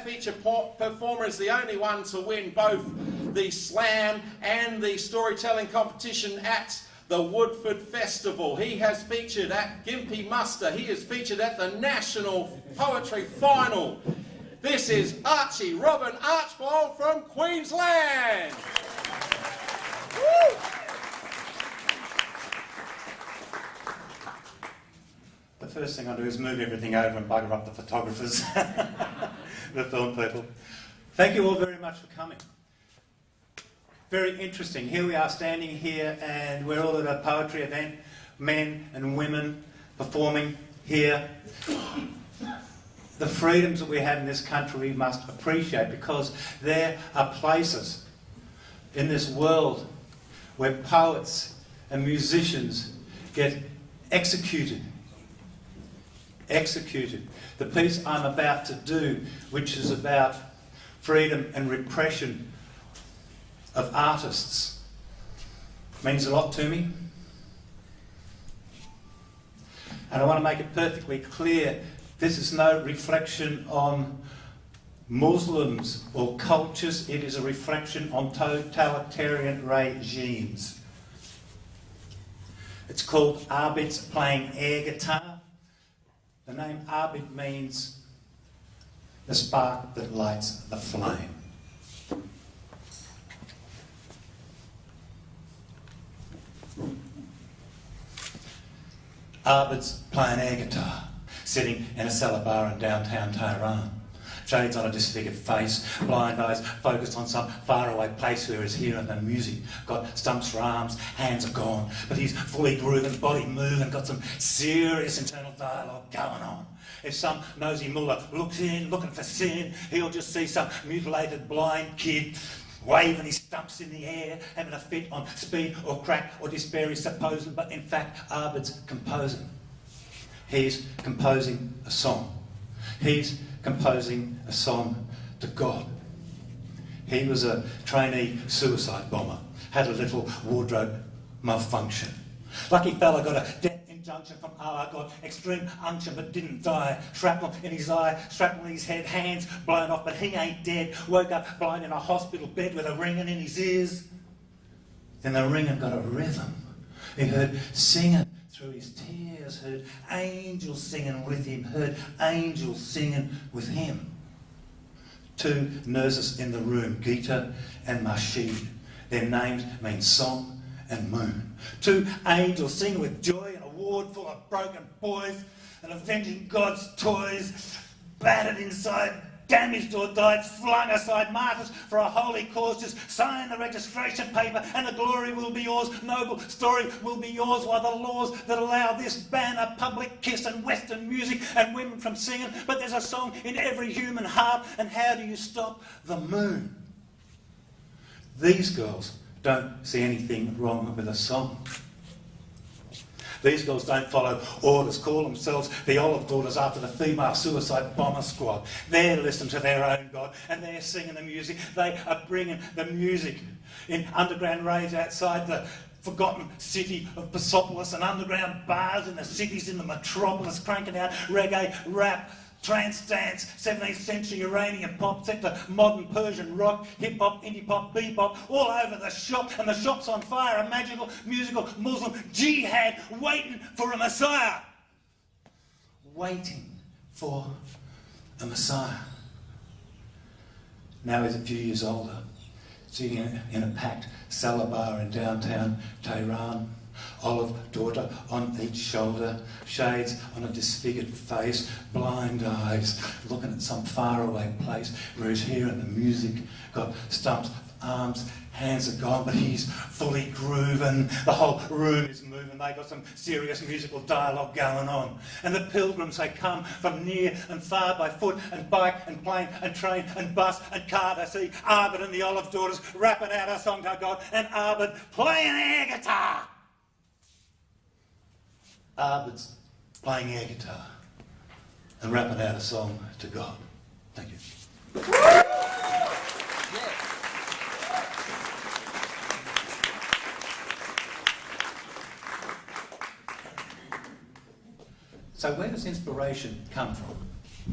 featured performer is the only one to win both the SLAM and the storytelling competition at the Woodford Festival. He has featured at Gympie Muster. He has featured at the National Poetry Final. This is Robin Archbold from Queensland. Woo! The first thing I do is move everything over and bugger up the photographers, the film people. Thank you all very much for coming. Very interesting. Here we are standing here and we're all at a poetry event, men and women performing here. The freedoms that we have in this country we must appreciate, because there are places in this world where poets and musicians get executed. The piece I'm about to do, which is about freedom and repression of artists, means a lot to me. And I want to make it perfectly clear, this is no reflection on Muslims or cultures, it is a reflection on totalitarian regimes. It's called Abid's Playing Air Guitar. The name Arbid means the spark that lights the flame. Arbid's playing air guitar, sitting in a cellar bar in downtown Tehran. Shades on a disfigured face, blind eyes focused on some faraway place where he's hearing the music. Got stumps for arms, hands are gone, but he's fully grooving, body moving, got some serious internal dialogue going on. If some nosy mullah looks in, looking for sin, he'll just see some mutilated blind kid waving his stumps in the air, having a fit on speed or crack or despair, he's supposing, but in fact, Arbid's composing. He's composing a song. He's composing a song to God. He was a trainee suicide bomber, had a little wardrobe malfunction. Lucky fella got a death injunction from Allah, got extreme unction but didn't die. Shrapnel in his eye, shrapnel in his head, hands blown off, but he ain't dead. Woke up blind in a hospital bed with a ringing in his ears. Then the ringing got a rhythm. He heard singing through his tears, heard angels singing with him, heard angels singing with him. Two nurses in the room, Gita and Mashid. Their names mean song and moon. Two angels singing with joy in a ward full of broken boys and avenging God's toys, battered inside, damaged or died, flung aside, martyrs for a holy cause. Just sign the registration paper and the glory will be yours. Noble story will be yours, while the laws that allow this ban are public kiss and Western music and women from singing. But there's a song in every human heart, and how do you stop the moon? These girls don't see anything wrong with a song. These girls don't follow orders, call themselves the Olive Daughters after the female suicide bomber squad. They're listening to their own God and they're singing the music. They are bringing the music in underground raves outside the forgotten city of Persepolis and underground bars in the cities in the metropolis, cranking out reggae, rap, trance dance, 17th century Iranian pop set to modern Persian rock, hip-hop, indie-pop, bebop, all over the shop, and the shop's on fire, a magical, musical, Muslim jihad waiting for a Messiah. Waiting for a Messiah. Now he's a few years older, sitting in a packed cellar bar in downtown Tehran. Olive daughter on each shoulder, shades on a disfigured face, blind eyes, looking at some faraway place where he's hearing the music, got stumps of arms, hands are gone, but he's fully grooving. The whole room is moving. They got some serious musical dialogue going on. And the pilgrims, they come from near and far by foot and bike and plane and train and bus and car to see Arbid and the Olive Daughters rapping out a song to God, and Arbid playing air guitar. Arbid's playing air guitar and rapping out a song to God. Thank you. So where does inspiration come from?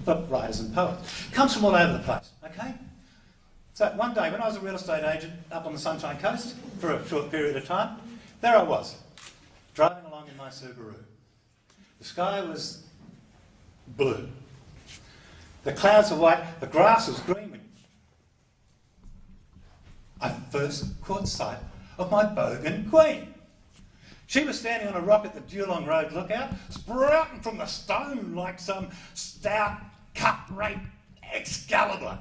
for writers and poets. Comes from all over the place, okay? So one day when I was a real estate agent up on the Sunshine Coast for a short period of time, there I was, driving along in my Subaru. The sky was blue. The clouds were white, the grass was green. I first caught sight of my bogan queen. She was standing on a rock at the Geelong Road lookout, sprouting from the stone like some stout cut-rate Excalibur.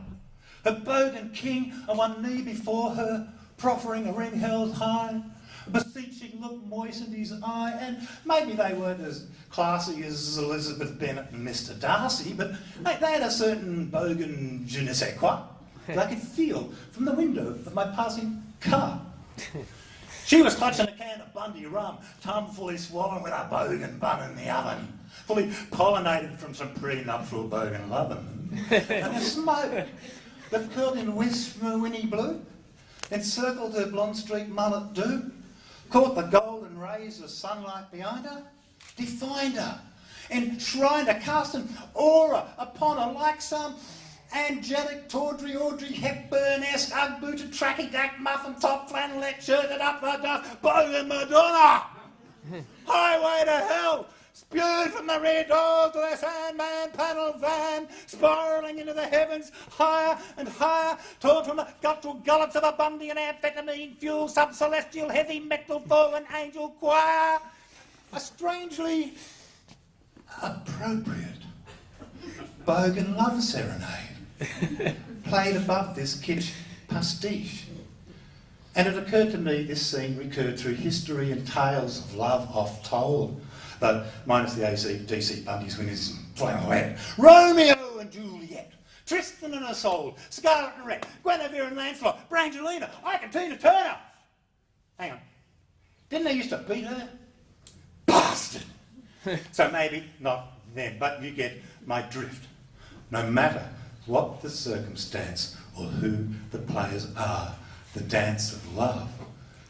Her bogan king on one knee before her, proffering a ring held high. A beseeching look moistened his eye, and maybe they weren't as classy as Elizabeth Bennet and Mr. Darcy, but they had a certain bogan je ne sais quoi that I could feel from the window of my passing car. She was clutching a can of Bundy rum, tum fully swollen with a bogan bun in the oven, fully pollinated from some prenuptial bogan lovin'. And the smoke that curled in wisps from her winnie blue, encircled her blonde streaked mullet dew, caught the golden rays of sunlight behind her, defined her, enshrined her, cast an aura upon her like some angelic, tawdry, Audrey Hepburn-esque, Ugg-booted, tracky-dack, muffin-top, flannelette, shirted up the dust, bogan Madonna! Highway to hell! Spewed from the rear door to the Sandman panel van, spiralling into the heavens, higher and higher, torn from the guttural gullets of a Bundy and amphetamine fuel, sub-celestial heavy metal fallen angel choir. A strangely appropriate bogan love serenade played above this kitsch pastiche. And it occurred to me this scene recurred through history and tales of love oft told, though minus the AC/DC Bundy's when he's flannelette. Romeo and Juliet, Tristan and Isolde, Scarlet and Red, Guinevere and Lancelot, Brangelina, Ike and Tina Turner. Hang on, didn't they used to beat her? Bastard! So maybe not them, but you get my drift. No matter what the circumstance or who the players are, the dance of love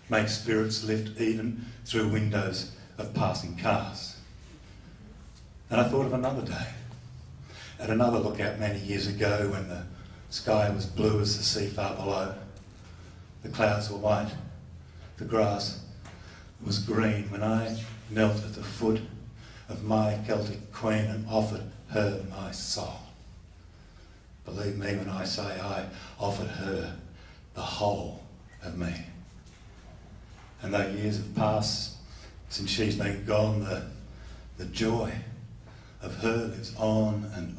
makes spirits lift even through windows of passing cars. And I thought of another day, at another lookout many years ago when the sky was blue as the sea far below, the clouds were white, the grass was green, when I knelt at the foot of my Celtic queen and offered her my soul. Believe me when I say I offered her the whole of me. And though years have passed since she's been gone, the joy of her lives on, and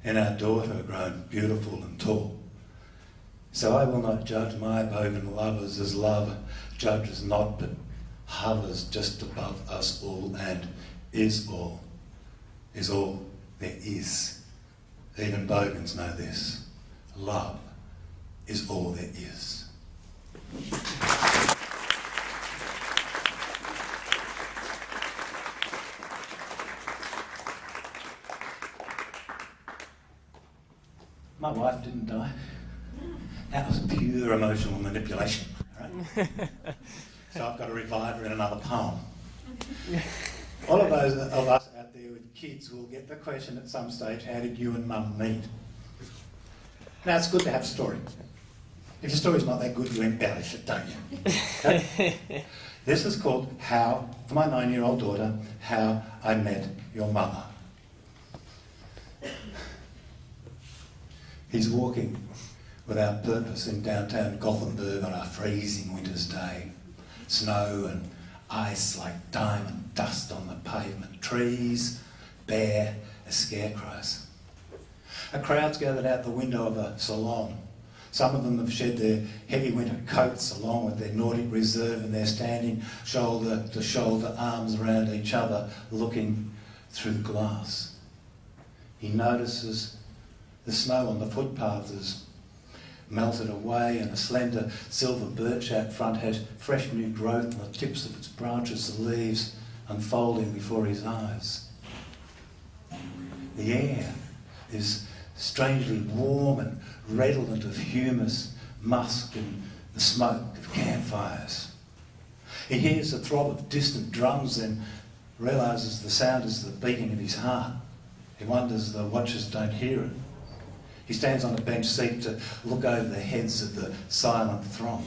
in our daughter grown beautiful and tall. So I will not judge my bogan lovers as love judges not, but hovers just above us all and is all there is. Even bogans know this. Love is all there is. My wife didn't die. That was pure emotional manipulation, right? So I've got to revive her in another poem. All of those of us out there with kids will get the question at some stage, how did you and Mum meet? Now, it's good to have a story. If your story's not that good, you embellish it, don't you? Okay? This is called How, for my 9-year-old daughter, How I Met Your Mother. He's walking without purpose in downtown Gothenburg on a freezing winter's day. Snow and ice like diamond dust on the pavement. Trees bare as scarecrows. A crowd's gathered out the window of a salon. Some of them have shed their heavy winter coats along with their Nordic reserve, and they're standing shoulder to shoulder, arms around each other, looking through the glass. He notices the snow on the footpath is melted away, and a slender silver birch out front has fresh new growth on the tips of its branches, the leaves unfolding before his eyes. The air is strangely warm and redolent of humus, musk and the smoke of campfires. He hears the throb of distant drums, then realises the sound is the beating of his heart. He wonders the watchers don't hear it. He stands on a bench seat to look over the heads of the silent throng.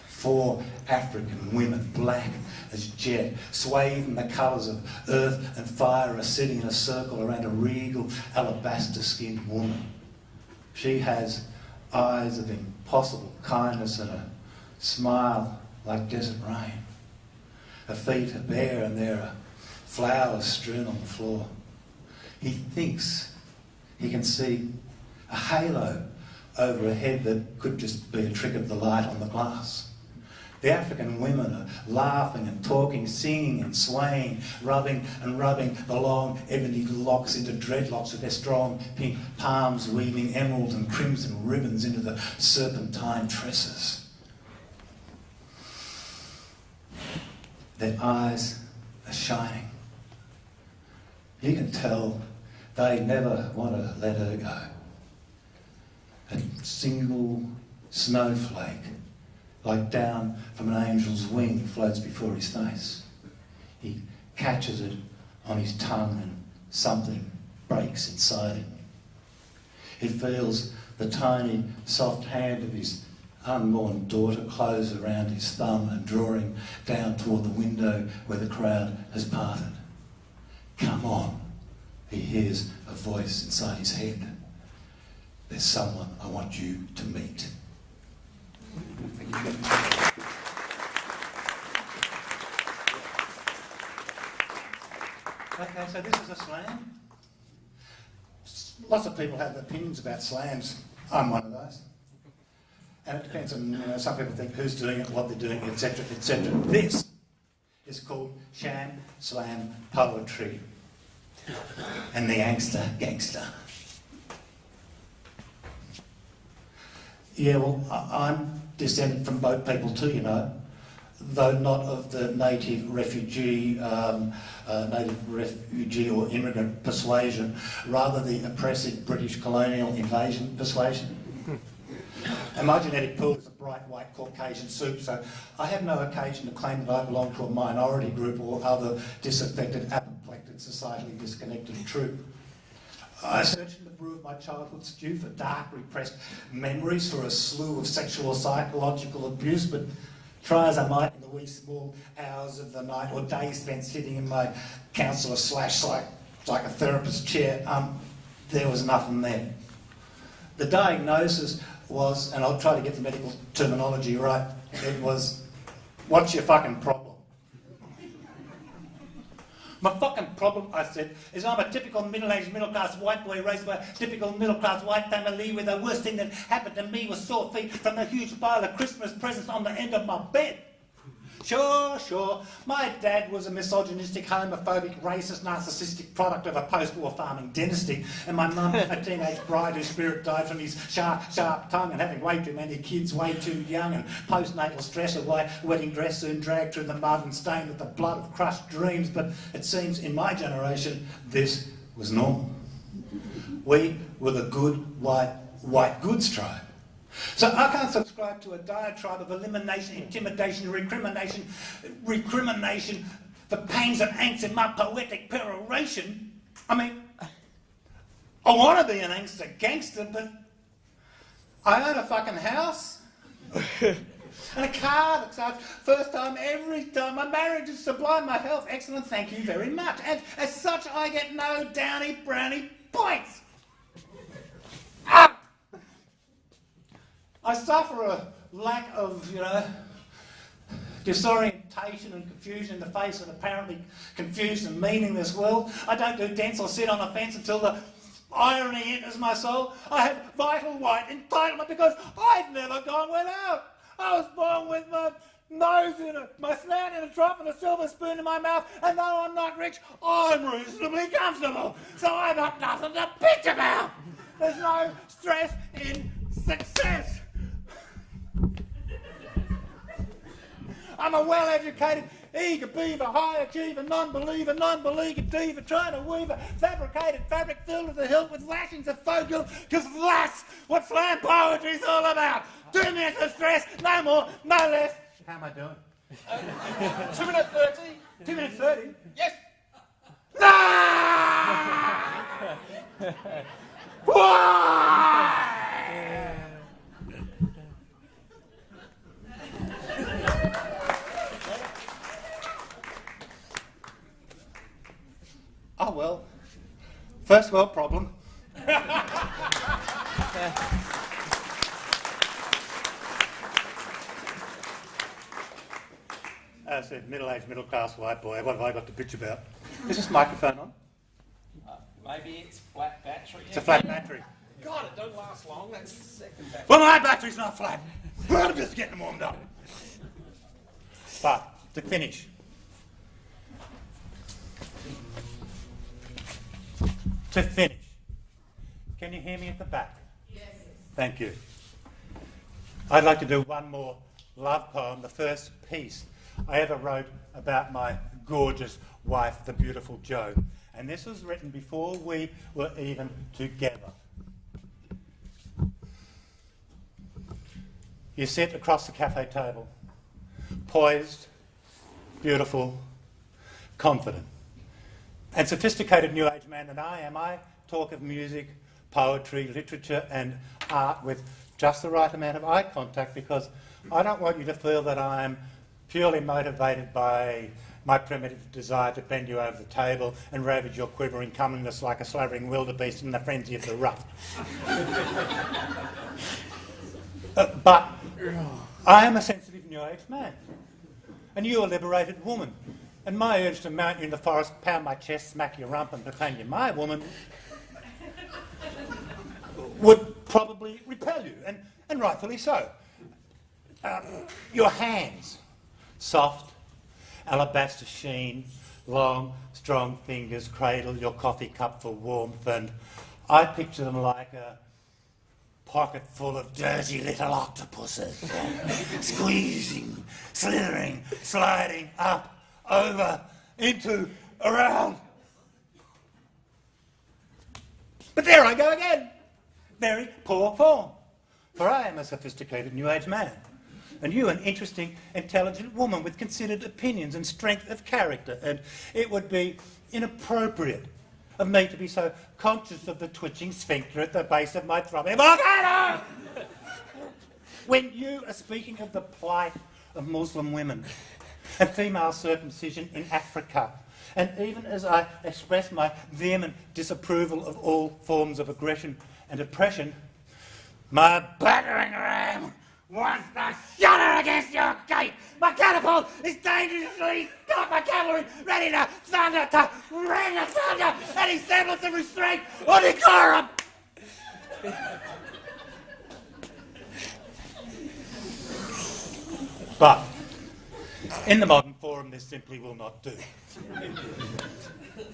4 African women, black as jet, swathed in the colours of earth and fire, are sitting in a circle around a regal, alabaster-skinned woman. She has eyes of impossible kindness and a smile like desert rain. Her feet are bare and there are flowers strewn on the floor. He thinks he can see a halo over a head that could just be a trick of the light on the glass. The African women are laughing and talking, singing and swaying, rubbing and rubbing the long ebony locks into dreadlocks with their strong pink palms, weaving emerald and crimson ribbons into the serpentine tresses. Their eyes are shining. You can tell they never want to let her go. A single snowflake, like down from an angel's wing, floats before his face. He catches it on his tongue and something breaks inside him. He feels the tiny, soft hand of his unborn daughter close around his thumb and drawing down toward the window where the crowd has parted. Come on, he hears a voice inside his head. There's someone I want you to meet. Thank you. Okay, so this is a slam. Lots of people have opinions about slams. I'm one of those. And it depends on, some people think who's doing it, what they're doing, etc., etc. This is called sham slam poetry. And the angster gangster. Yeah, well, I'm descended from boat people too, you know, though not of the native refugee or immigrant persuasion, rather the oppressive British colonial invasion persuasion. And my genetic pool is a bright white Caucasian soup, so I have no occasion to claim that I belong to a minority group or other disaffected, apoplectic, societally disconnected troop. I searched in the brew of my childhood stew for dark, repressed memories, for a slew of sexual or psychological abuse, but try as I might in the wee small hours of the night or days spent sitting in my counsellor / psychotherapist chair, there was nothing there. The diagnosis was, and I'll try to get the medical terminology right, it was, what's your fucking problem? My fucking problem, I said, is I'm a typical middle-aged, middle-class white boy raised by a typical middle-class white family where the worst thing that happened to me was sore feet from the huge pile of Christmas presents on the end of my bed. Sure. My dad was a misogynistic, homophobic, racist, narcissistic product of a post-war farming dynasty, and my mum, a teenage bride whose spirit died from his sharp tongue and having way too many kids way too young, and postnatal stress, a white wedding dress soon dragged through the mud and stained with the blood of crushed dreams. But it seems in my generation this was normal. We were the good white goods tribe. So I can't subscribe to a diatribe of elimination, intimidation, recrimination, the pains and angst in my poetic peroration. I mean, I want to be an angster gangster, but I own a fucking house and a car that starts first time every time. My marriage is sublime, my health excellent, thank you very much. And as such, I get no downy brownie points. I suffer a lack of, disorientation and confusion in the face of an apparently confused and meaningless world. I don't do dance or sit on a fence until the irony enters my soul. I have vital white entitlement because I've never gone without. I was born with my nose my snout in a trough and a silver spoon in my mouth, and though I'm not rich, I'm reasonably comfortable. So I've got nothing to bitch about. There's no stress in success. I'm a well-educated, eager beaver, high achiever, non-believer, non-beleaguered diva, trying to weave a fabricated fabric filled to the hilt with lashings of faux guilt, because that's what slam poetry's all about. 2 minutes of stress, no more, no less. How am I doing? 2 minutes 30. 2 minutes 30? Yes. Oh well, first world problem. As a middle-aged, middle-class white boy, what have I got to bitch about? Is this microphone on? Maybe it's flat battery. It's a flat battery. God, it don't last long. That's the second battery. Well, my battery's not flat. I'm just getting warmed up. But, to finish. Can you hear me at the back? Yes. Thank you. I'd like to do one more love poem, the first piece I ever wrote about my gorgeous wife, the beautiful Jo. And this was written before we were even together. You sit across the cafe table, poised, beautiful, confident. And sophisticated new age man that I am, I talk of music, poetry, literature and art with just the right amount of eye contact, because I don't want you to feel that I'm purely motivated by my primitive desire to bend you over the table and ravage your quivering comeliness like a slavering wildebeest in the frenzy of the rough. But I am a sensitive new age man, and you a liberated woman, and my urge to mount you in the forest, pound my chest, smack your rump and proclaim you my woman would probably repel you, and rightfully so. Your hands, soft, alabaster sheen, long, strong fingers cradle your coffee cup for warmth, and I picture them like a pocket full of dirty little octopuses, squeezing, slithering, sliding up, over, into, around. But there I go again. Very poor form. For I am a sophisticated new age man, and you an interesting, intelligent woman with considered opinions and strength of character, and it would be inappropriate of me to be so conscious of the twitching sphincter at the base of my throbbing volcano when you are speaking of the plight of Muslim women and female circumcision in Africa. And even as I express my vehement disapproval of all forms of aggression and oppression, my battering ram wants to shudder against your gate. My catapult is dangerously got my cavalry ready to thunder, to ring the thunder, any semblance of restraint or decorum. But in the modern forum, this simply will not do.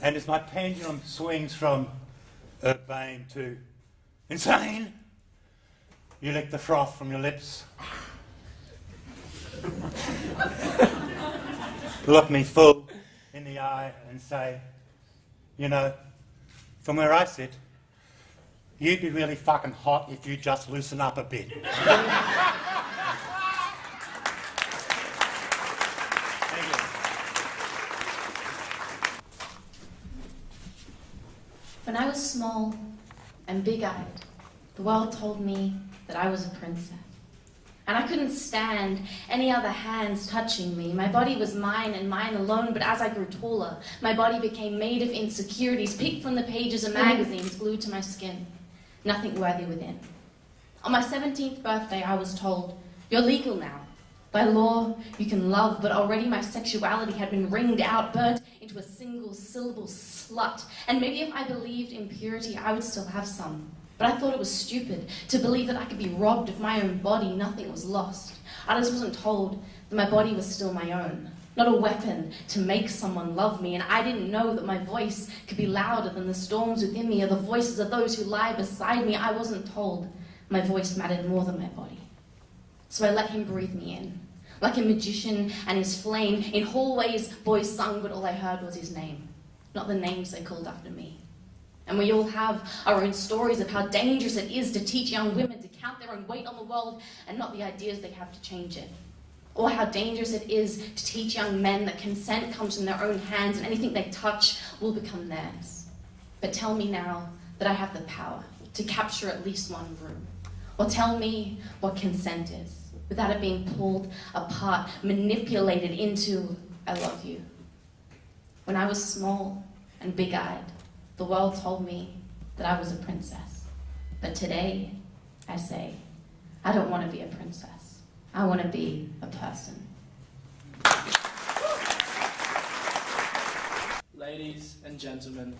And as my pendulum swings from urbane to insane, you lick the froth from your lips, look me full in the eye and say, you know, from where I sit, you'd be really fucking hot if you just loosen up a bit. When I was small and big-eyed, the world told me that I was a princess. And I couldn't stand any other hands touching me. My body was mine and mine alone, but as I grew taller, my body became made of insecurities, picked from the pages of magazines, glued to my skin. Nothing worthy within. On my 17th birthday, I was told, "You're legal now. By law, you can love," but already my sexuality had been wringed out, burnt into a single-syllable slut. And maybe if I believed in purity, I would still have some. But I thought it was stupid to believe that I could be robbed of my own body. Nothing was lost. I just wasn't told that my body was still my own, not a weapon to make someone love me. And I didn't know that my voice could be louder than the storms within me or the voices of those who lie beside me. I wasn't told my voice mattered more than my body. So I let him breathe me in. Like a magician and his flame, in hallways boys sung, but all I heard was his name, not the names they called after me. And we all have our own stories of how dangerous it is to teach young women to count their own weight on the world and not the ideas they have to change it. or how dangerous it is to teach young men that consent comes from their own hands and anything they touch will become theirs. But tell me now that I have the power to capture at least one room, or tell me what consent is, without it being pulled apart, manipulated into, I love you. When I was small and big-eyed, the world told me that I was a princess. But today, I say, I don't want to be a princess. I want to be a person. Ladies and gentlemen,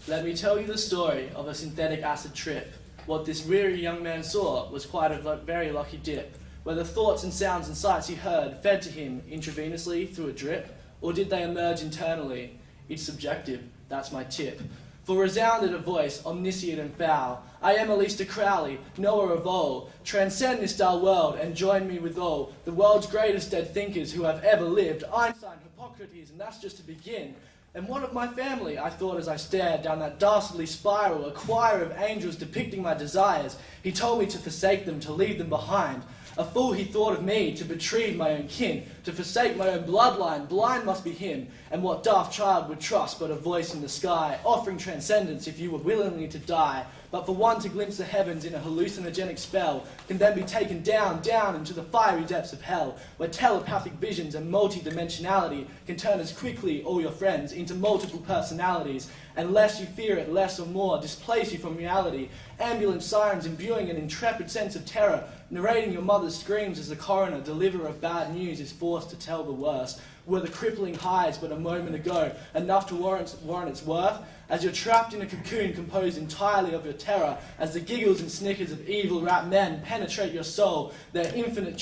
let me tell you the story of a synthetic acid trip. What this weary young man saw was quite a very lucky dip, where the thoughts and sounds and sights he heard fed to him intravenously through a drip, or did they emerge internally? It's subjective, that's my tip. For resounded a voice, omniscient and foul, I am Elisa Crowley, knower of all. Transcend this dull world and join me with all the world's greatest dead thinkers who have ever lived. Einstein, Hippocrates, and that's just to begin. And what of my family? I thought as I stared down that dastardly spiral, a choir of angels depicting my desires. He told me to forsake them, to leave them behind. A fool he thought of me, to betray my own kin, to forsake my own bloodline, blind must be him. And what daft child would trust but a voice in the sky, offering transcendence if you were willingly to die. But for one to glimpse the heavens in a hallucinogenic spell, can then be taken down, down into the fiery depths of hell, where telepathic visions and multi-dimensionality can turn as quickly all your friends into multiple personalities, and less you fear it, less or more, displace you from reality. Ambulance sirens imbuing an intrepid sense of terror, narrating your mother's screams as the coroner, deliverer of bad news, is forced to tell the worst. Were the crippling highs but a moment ago enough to warrant its worth? As you're trapped in a cocoon composed entirely of your terror, as the giggles and snickers of evil rap men penetrate your soul, their infinite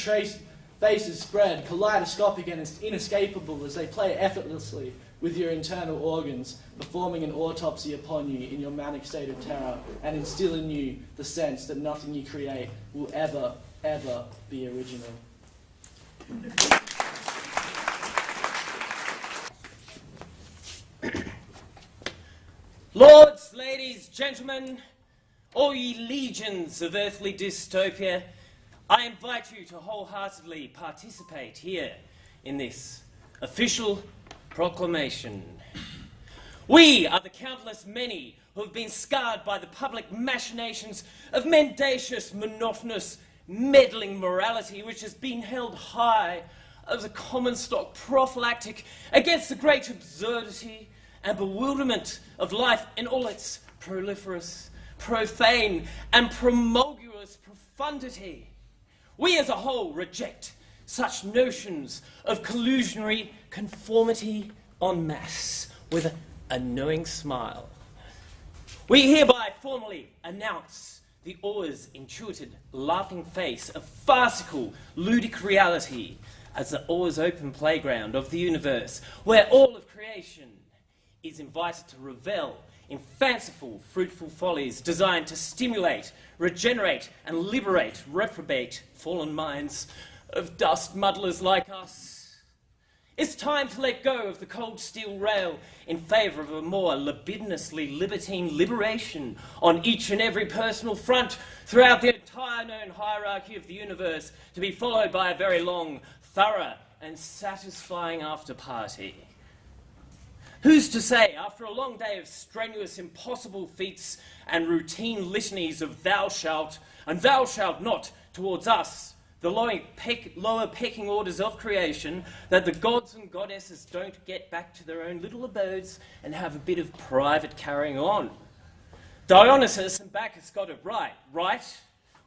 faces spread, kaleidoscopic and inescapable as they play effortlessly with your internal organs, performing an autopsy upon you in your manic state of terror, and instill in you the sense that nothing you create will ever, ever be original. Lords, ladies, gentlemen, all ye legions of earthly dystopia, I invite you to wholeheartedly participate here in this official proclamation. We are the countless many who have been scarred by the public machinations of mendacious, monotonous, meddling morality which has been held high as a common stock prophylactic against the great absurdity and bewilderment of life in all its proliferous, profane, and promulguous profundity. We as a whole reject such notions of collusionary conformity en masse with a knowing smile. We hereby formally announce the always intuited laughing face of farcical, ludic reality as the always open playground of the universe, where all of creation is invited to revel in fanciful, fruitful follies designed to stimulate, regenerate, and liberate reprobate, fallen minds of dust muddlers like us. It's time to let go of the cold steel rail in favour of a more libidinously libertine liberation on each and every personal front throughout the entire known hierarchy of the universe, to be followed by a very long, thorough, and satisfying after-party. Who's to say, after a long day of strenuous, impossible feats and routine litanies of thou shalt and thou shalt not towards us, the lower pecking orders of creation, that the gods and goddesses don't get back to their own little abodes and have a bit of private carrying on? Dionysus and Bacchus got it right?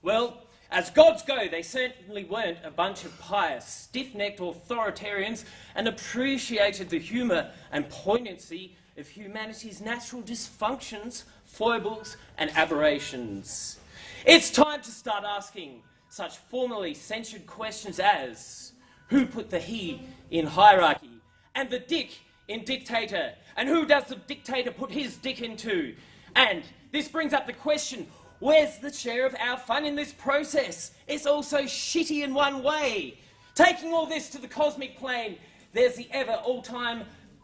Well, as gods go, they certainly weren't a bunch of pious, stiff-necked authoritarians and appreciated the humour and poignancy of humanity's natural dysfunctions, foibles, and aberrations. It's time to start asking such formally censured questions as, who put the he in hierarchy and the dick in dictator, and who does the dictator put his dick into? And this brings up the question, where's the share of our fun in this process? It's all so shitty in one way. Taking all this to the cosmic plane, there's the ever all-time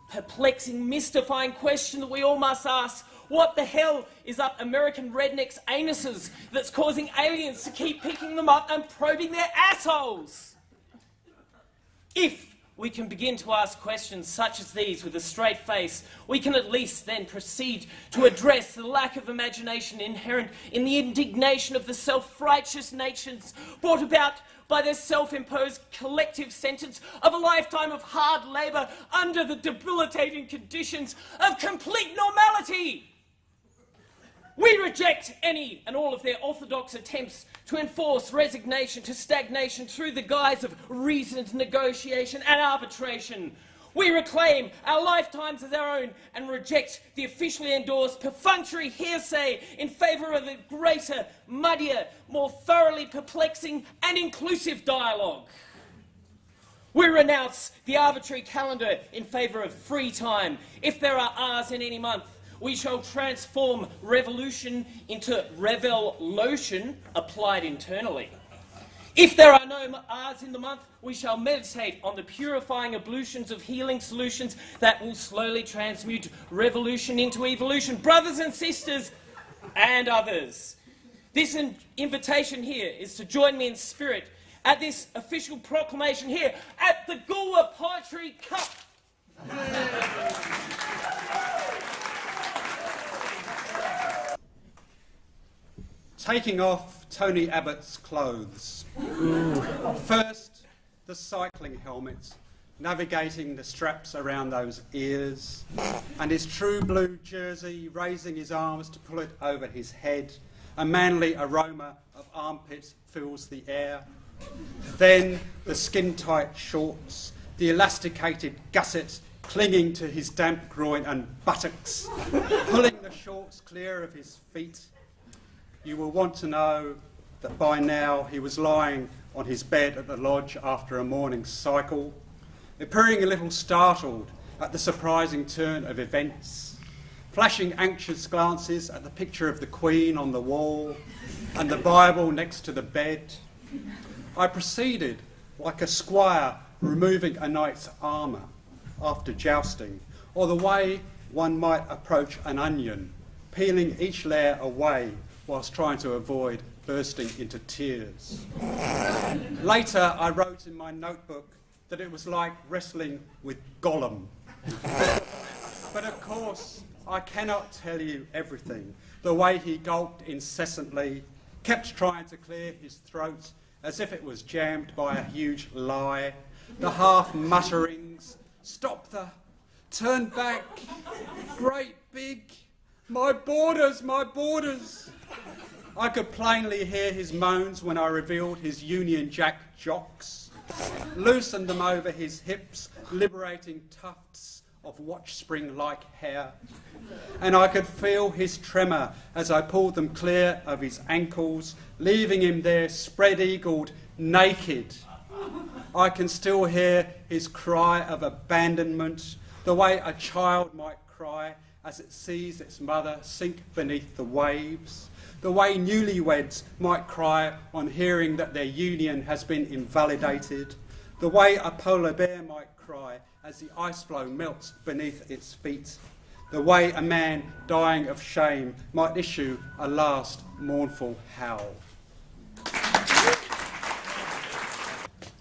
perplexing, mystifying question that we all must ask. What the hell is up American rednecks' anuses that's causing aliens to keep picking them up and probing their assholes? If we can begin to ask questions such as these with a straight face, we can at least then proceed to address the lack of imagination inherent in the indignation of the self-righteous nations brought about by their self-imposed collective sentence of a lifetime of hard labour under the debilitating conditions of complete normality. We reject any and all of their orthodox attempts to enforce resignation to stagnation through the guise of reasoned negotiation and arbitration. We reclaim our lifetimes as our own and reject the officially endorsed perfunctory hearsay in favour of a greater, muddier, more thoroughly perplexing and inclusive dialogue. We renounce the arbitrary calendar in favour of free time. If there are hours in any month, we shall transform revolution into revel-lotion applied internally. If there are no hours in the month, we shall meditate on the purifying ablutions of healing solutions that will slowly transmute revolution into evolution. Brothers and sisters and others, this invitation here is to join me in spirit at this official proclamation here at the Goolwa Poetry Cup. Taking off Tony Abbott's clothes. First, the cycling helmets, navigating the straps around those ears, and his true blue jersey, raising his arms to pull it over his head. A manly aroma of armpits fills the air. Then the skin-tight shorts, the elasticated gussets clinging to his damp groin and buttocks, pulling the shorts clear of his feet. You will want to know that by now he was lying on his bed at the lodge after a morning cycle, appearing a little startled at the surprising turn of events, flashing anxious glances at the picture of the Queen on the wall and the Bible next to the bed. I proceeded, like a squire removing a knight's armour after jousting, or the way one might approach an onion, peeling each layer away whilst trying to avoid bursting into tears. Later, I wrote in my notebook that it was like wrestling with Gollum. But of course, I cannot tell you everything. The way he gulped incessantly, kept trying to clear his throat as if it was jammed by a huge lie, the half mutterings, "Stop the, turn back, great big, my borders, my borders." I could plainly hear his moans when I revealed his Union Jack jocks, loosened them over his hips, liberating tufts of watch spring-like hair. And I could feel his tremor as I pulled them clear of his ankles, leaving him there spread-eagled, naked. I can still hear his cry of abandonment, the way a child might cry as it sees its mother sink beneath the waves, the way newlyweds might cry on hearing that their union has been invalidated, the way a polar bear might cry as the ice floe melts beneath its feet, the way a man dying of shame might issue a last mournful howl.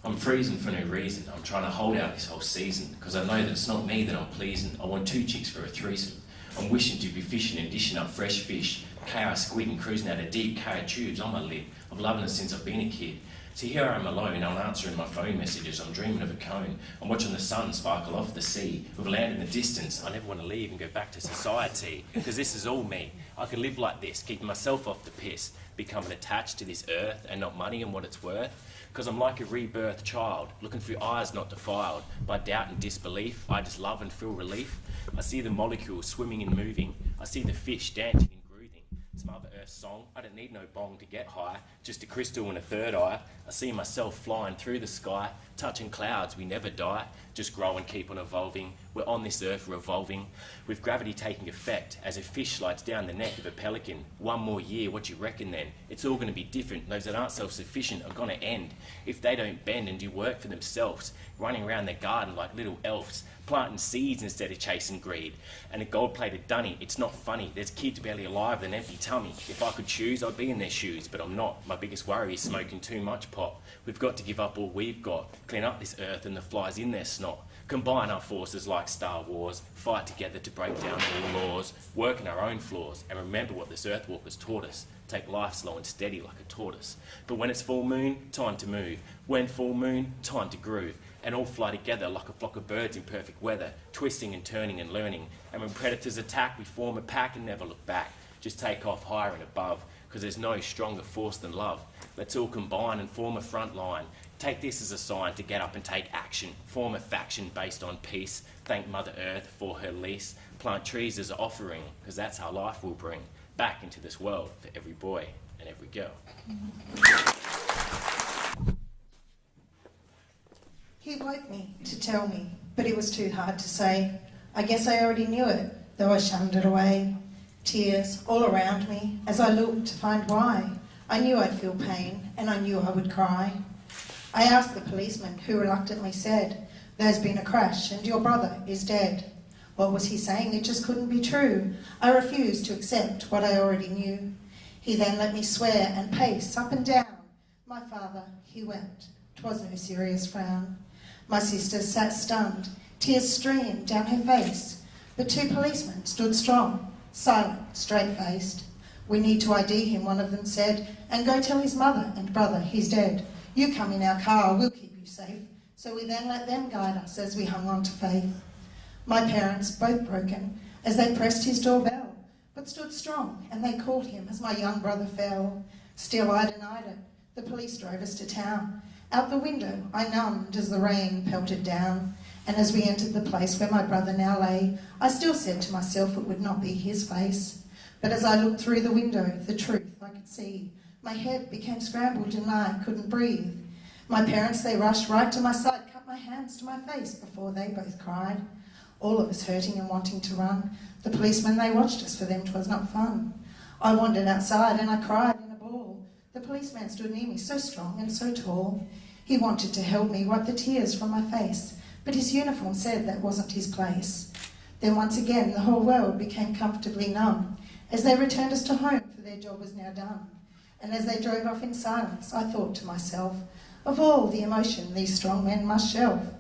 I'm freezing for no reason. I'm trying to hold out this whole season because I know that it's not me that I'm pleasing. I want 2 chicks for a threesome. I'm wishing to be fishing and dishing up fresh fish, chaos squid and cruising out of deep carrot tubes on my lid. I've loved it since I've been a kid. See, here I am alone, I'm answering my phone messages, I'm dreaming of a cone. I'm watching the sun sparkle off the sea. We've landed in the distance. I never want to leave and go back to society, because this is all me. I could live like this, keeping myself off the piss, becoming attached to this earth and not money and what it's worth. Because I'm like a rebirthed child, looking through eyes not defiled by doubt and disbelief. I just love and feel relief. I see the molecules swimming and moving. I see the fish dancing and grooving. It's Mother Earth's song. I don't need no bong to get high, just a crystal and a third eye. I see myself flying through the sky, touching clouds, we never die. Just grow and keep on evolving. We're on this earth revolving, with gravity taking effect as a fish slides down the neck of a pelican. One more year, what do you reckon then? It's all going to be different. Those that aren't self-sufficient are going to end if they don't bend and do work for themselves, running around their garden like little elves, planting seeds instead of chasing greed. And a gold-plated dunny, it's not funny. There's kids barely alive with an empty tummy. If I could choose, I'd be in their shoes, but I'm not. My biggest worry is smoking too much pot. We've got to give up all we've got, clean up this earth and the flies in their snot. Combine our forces like Star Wars, fight together to break down all laws, work in our own flaws, and remember what this Earthwalker's taught us. Take life slow and steady like a tortoise. But when it's full moon, time to move. When full moon, time to groove. And all fly together like a flock of birds in perfect weather, twisting and turning and learning. And when predators attack, we form a pack and never look back. Just take off higher and above, because there's no stronger force than love. Let's all combine and form a front line. Take this as a sign to get up and take action. Form a faction based on peace. Thank Mother Earth for her lease. Plant trees as an offering, because that's how life will bring back into this world for every boy and every girl. He woke me to tell me, but it was too hard to say. I guess I already knew it, though I shunned it away. Tears all around me as I looked to find why. I knew I'd feel pain, and I knew I would cry. I asked the policeman, who reluctantly said, "There's been a crash and your brother is dead." What was he saying? It just couldn't be true. I refused to accept what I already knew. He then let me swear and pace up and down. My father, he wept. 'Twas no serious frown. My sister sat stunned. Tears streamed down her face. But two policemen stood strong, silent, straight-faced. "We need to ID him," one of them said, "and go tell his mother and brother he's dead. You come in our car, we'll keep you safe." So we then let them guide us as we hung on to faith. My parents, both broken, as they pressed his doorbell, but stood strong, and they called him as my young brother fell. Still I denied it. The police drove us to town. Out the window I numbed as the rain pelted down. And as we entered the place where my brother now lay, I still said to myself it would not be his face. But as I looked through the window, the truth I could see. My head became scrambled and I couldn't breathe. My parents, they rushed right to my side, cut my hands to my face before they both cried. All of us hurting and wanting to run. The policemen, they watched us, for them 'twas not fun. I wandered outside and I cried in a ball. The policeman stood near me, so strong and so tall. He wanted to help me wipe the tears from my face, but his uniform said that wasn't his place. Then once again the whole world became comfortably numb, as they returned us to home, for their job was now done. And as they drove off in silence, I thought to myself, of all the emotion these strong men must shelve.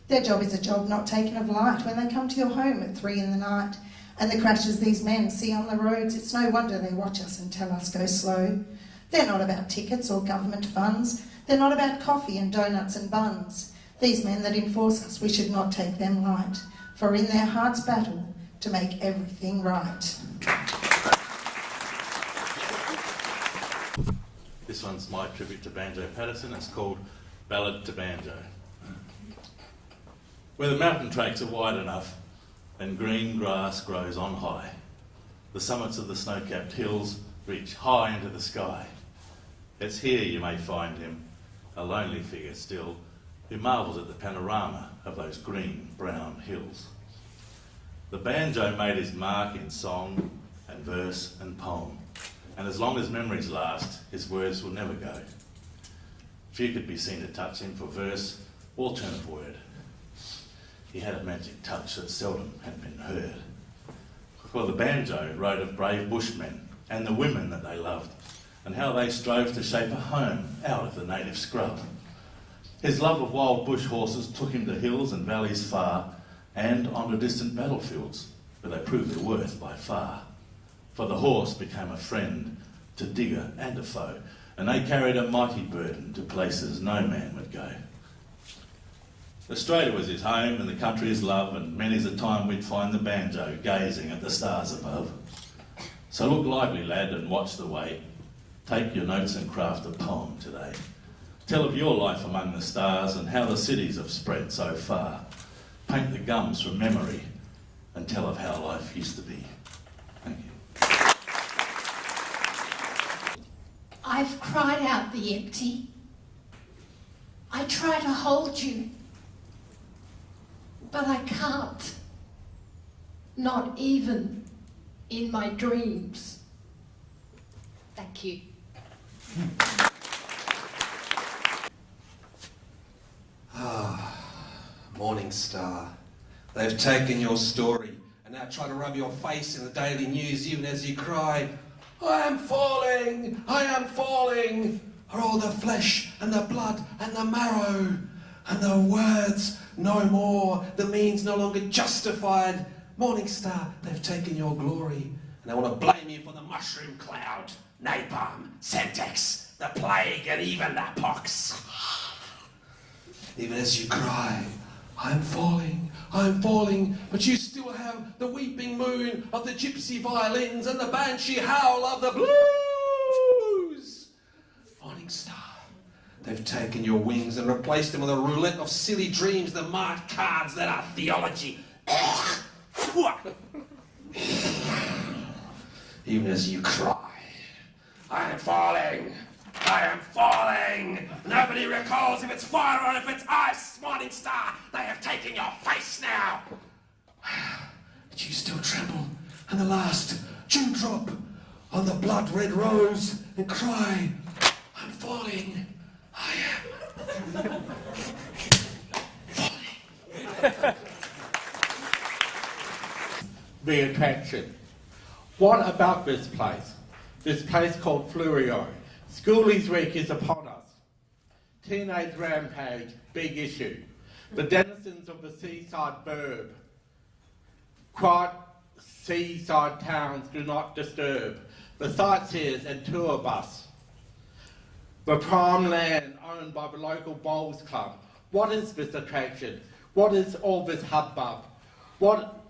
Their job is a job not taken of light when they come to your home at 3 in the night. And the crashes these men see on the roads, it's no wonder they watch us and tell us go slow. They're not about tickets or government funds. They're not about coffee and donuts and buns. These men that enforce us, we should not take them light, for in their hearts battle to make everything right. This one's my tribute to Banjo Patterson. It's called Ballad to Banjo. Where the mountain tracks are wide enough and green grass grows on high, the summits of the snow-capped hills reach high into the sky. It's here you may find him, a lonely figure still, who marvels at the panorama of those green-brown hills. The banjo made his mark in song and verse and poem, and as long as memories last, his words will never go. Few could be seen to touch him for verse or turn of word. He had a magic touch that seldom had been heard. For the banjo wrote of brave bushmen and the women that they loved, and how they strove to shape a home out of the native scrub. His love of wild bush horses took him to hills and valleys far, and onto distant battlefields, where they proved their worth by far. For the horse became a friend to digger and a foe, and they carried a mighty burden to places no man would go. Australia was his home and the country his love, and many's the time we'd find the banjo gazing at the stars above. So look lively, lad, and watch the way. Take your notes and craft a poem today. Tell of your life among the stars and how the cities have spread so far. Paint the gums from memory and tell of how life used to be. Thank you. I've cried out the empty. I try to hold you, but I can't. not even in my dreams. Thank you. Morning Star. They've taken your story and now try to rub your face in the daily news even as you cry, I am falling, I am falling. Are all the flesh and the blood and the marrow and the words no more, the means no longer justified. Morning Star, they've taken your glory and they want to blame you for the mushroom cloud, napalm, Semtex, the plague and even the pox. Even as you cry, I'm falling, but you still have the weeping moon of the gypsy violins and the banshee howl of the blues. Morning Star, they've taken your wings and replaced them with a roulette of silly dreams, the marked cards that are theology. Even as you cry, I am falling. I am falling! Nobody recalls if it's fire or if it's ice, Morning Star! They have taken your face now! But you still tremble, and the last dewdrop on the blood-red rose, and cry, I'm falling! I am falling! The attraction. What about this place? This place called Fluorio. Schoolies week is upon us. Teenage rampage, big issue. The denizens of the seaside burb. Quiet seaside towns do not disturb. The sightseers and tour bus. The prime land owned by the local bowls club. What is this attraction? What is all this hubbub? What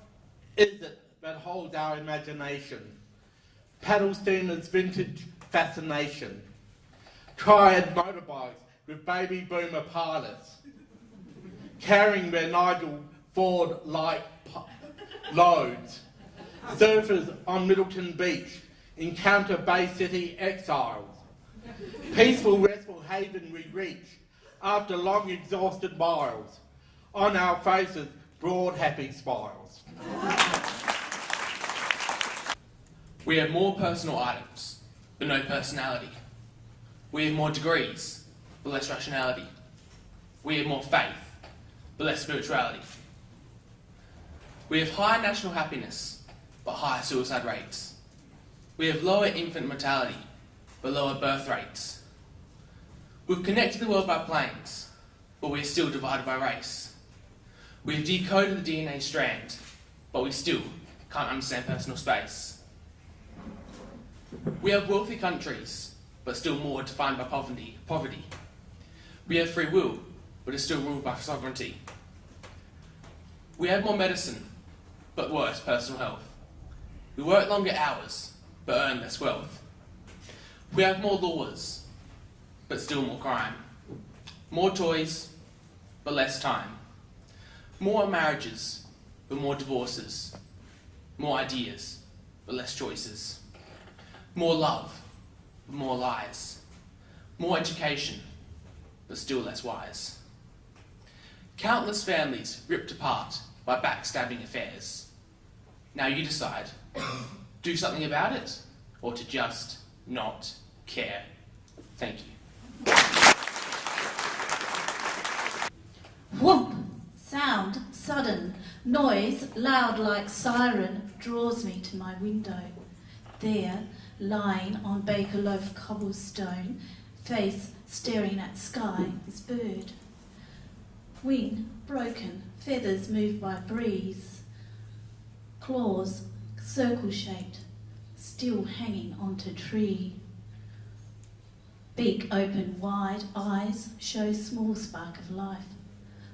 is it that holds our imagination? Paddle steamers' vintage fascination. Triad motorbikes with baby boomer pilots carrying their Nigel Ford-like loads. Surfers on Middleton Beach encounter Bay City exiles. Peaceful, restful haven we reach after long exhausted miles. On our faces, broad happy smiles. We have more personal items, but no personality. We have more degrees, but less rationality. We have more faith, but less spirituality. We have higher national happiness, but higher suicide rates. We have lower infant mortality, but lower birth rates. We've connected the world by planes, but we're still divided by race. We have decoded the DNA strand, but we still can't understand personal space. We have wealthy countries, but still more defined by poverty. We have free will, but are still ruled by sovereignty. We have more medicine, but worse personal health. We work longer hours, but earn less wealth. We have more laws, but still more crime. More toys, but less time. More marriages, but more divorces. More ideas, but less choices. More love, but more lies. More education, but still less wise. Countless families ripped apart by backstabbing affairs. Now you decide, do something about it, or to just not care. Thank you. Whoop! Sound, sudden, noise, loud like siren, draws me to my window. There, lying on baker loaf cobblestone, face staring at sky, is bird. Wing broken, feathers moved by breeze. Claws circle-shaped, still hanging onto tree. Beak open wide, eyes show small spark of life.